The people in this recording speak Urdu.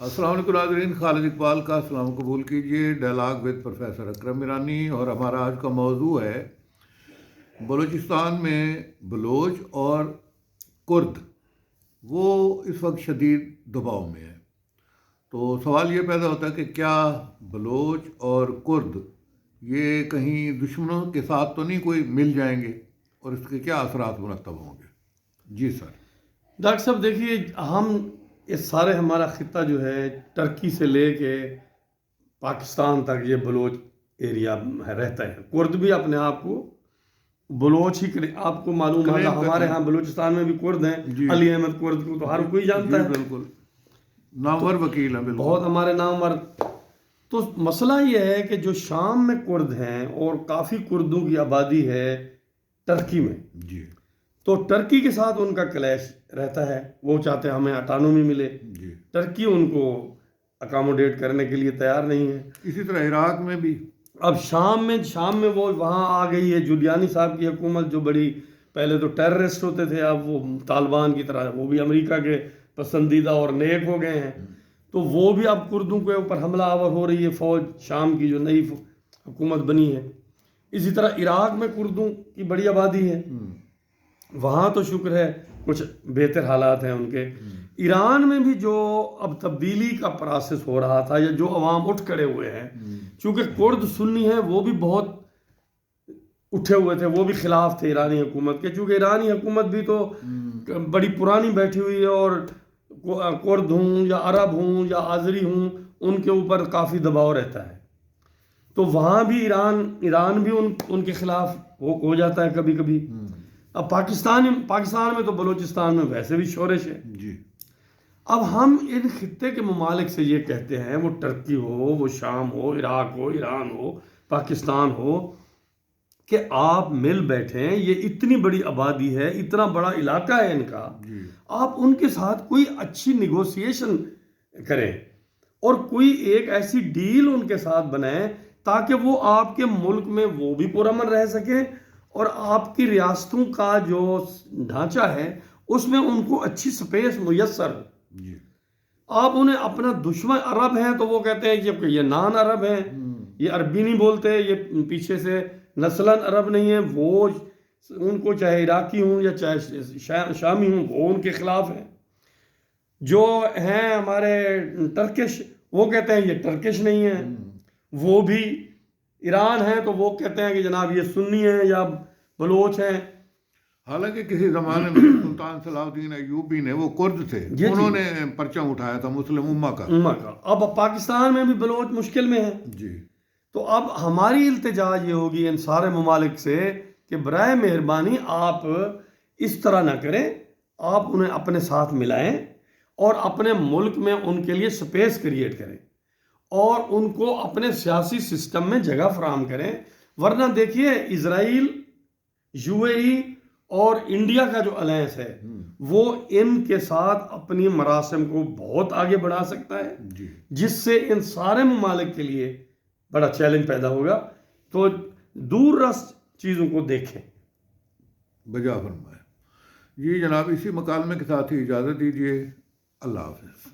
السلام علیکم ناظرین، خالد اقبال کا سلام قبول کیجیے ڈائلاگ ود پروفیسر اکرم ایرانی۔ اور ہمارا آج کا موضوع ہے بلوچستان میں بلوچ اور کرد، وہ اس وقت شدید دباؤ میں ہے۔ تو سوال یہ پیدا ہوتا ہے کہ کیا بلوچ اور کرد یہ کہیں دشمنوں کے ساتھ تو نہیں کوئی مل جائیں گے، اور اس کے کیا اثرات مرتب ہوں گے؟ جی سر۔ ڈاکٹر صاحب دیکھیے، ہم یہ سارے ہمارا خطہ جو ہے ٹرکی سے لے کے پاکستان تک یہ بلوچ ایریا رہتا ہے۔ کرد بھی اپنے آپ کو بلوچ ہی آپ کو معلوم ہے، ہمارے ہاں بلوچستان میں بھی کرد ہیں۔ علی احمد کرد کو تو ہر کوئی جانتا ہے، بالکل نامور وکیل ہیں، بہت ہمارے نامور۔ تو مسئلہ یہ ہے کہ جو شام میں کرد ہیں اور کافی کردوں کی آبادی ہے ٹرکی میں، جی، تو ٹرکی کے ساتھ ان کا کلیش رہتا ہے۔ وہ چاہتے ہیں ہمیں اٹانومی ملے، جی، ٹرکی ان کو اکاموڈیٹ کرنے کے لیے تیار نہیں ہے۔ اسی طرح عراق میں بھی اب شام میں وہ وہاں آ گئی ہے جولیانی صاحب کی حکومت، جو بڑی پہلے تو ٹیررسٹ ہوتے تھے، اب وہ طالبان کی طرح وہ بھی امریکہ کے پسندیدہ اور نیک ہو گئے ہیں۔ تو وہ بھی اب کردوں کے اوپر حملہ آور ہو رہی ہے، فوج شام کی جو نئی حکومت بنی ہے۔ اسی طرح عراق میں کردوں کی بڑی آبادی ہے، وہاں تو شکر ہے کچھ بہتر حالات ہیں ان کے۔ ایران میں بھی جو اب تبدیلی کا پروسیس ہو رہا تھا، یا جو عوام اٹھ کھڑے ہوئے ہیں، چونکہ کرد سنی ہیں، وہ بھی بہت اٹھے ہوئے تھے، وہ بھی خلاف تھے ایرانی حکومت کے، چونکہ ایرانی حکومت بھی تو بڑی پرانی بیٹھی ہوئی ہے، اور کرد ہوں یا عرب ہوں یا آذری ہوں، ان کے اوپر کافی دباؤ رہتا ہے۔ تو وہاں بھی ایران بھی ان کے خلاف ہو جاتا ہے کبھی کبھی۔ اب پاکستان میں تو بلوچستان میں ویسے بھی شورش ہے۔ جی، اب ہم ان خطے کے ممالک سے یہ کہتے ہیں، وہ ٹرکی ہو، وہ شام ہو، عراق ہو، ایران ہو، پاکستان ہو، کہ آپ مل بیٹھیں، یہ اتنی بڑی آبادی ہے، اتنا بڑا علاقہ ہے ان کا، آپ ان کے ساتھ کوئی اچھی نیگوسیشن کریں اور کوئی ایک ایسی ڈیل ان کے ساتھ بنائیں تاکہ وہ آپ کے ملک میں وہ بھی پرامن رہ سکیں، اور آپ کی ریاستوں کا جو ڈھانچہ ہے اس میں ان کو اچھی سپیس میسر ہو۔ آپ انہیں اپنا دشمن عرب ہیں تو وہ کہتے ہیں کہ یہ نان عرب ہیں، یہ عربی نہیں بولتے، یہ پیچھے سے نسلاً عرب نہیں ہیں، وہ ان کو چاہے عراقی ہوں یا چاہے شامی ہوں، وہ ان کے خلاف ہیں۔ جو ہیں ہمارے ٹرکش، وہ کہتے ہیں یہ ٹرکش نہیں ہیں، وہ بھی ایران ہیں تو وہ کہتے ہیں کہ جناب یہ سنی ہیں یا بلوچ ہیں۔ حالانکہ کسی زمانے میں سلطان صلاح الدین ایوبی نے، وہ کرد تھے، انہوں نے پرچم اٹھایا تھا مسلم امہ کا۔ اب پاکستان میں بھی بلوچ مشکل میں ہیں۔ جی، تو اب ہماری التجا یہ ہوگی ان سارے ممالک سے کہ برائے مہربانی آپ اس طرح نہ کریں، آپ انہیں اپنے ساتھ ملائیں اور اپنے ملک میں ان کے لیے سپیس کریٹ کریں اور ان کو اپنے سیاسی سسٹم میں جگہ فراہم کریں۔ ورنہ دیکھیے، اسرائیل، یو اے ای اور انڈیا کا جو الائنس ہے، وہ ان کے ساتھ اپنی مراسم کو بہت آگے بڑھا سکتا ہے، جس سے ان سارے ممالک کے لیے بڑا چیلنج پیدا ہوگا۔ تو دور رس چیزوں کو دیکھیں۔ بجا فرمائے۔ جی جناب، اسی مکالمے کے ساتھ ہی اجازت دیجیے۔ اللہ حافظ۔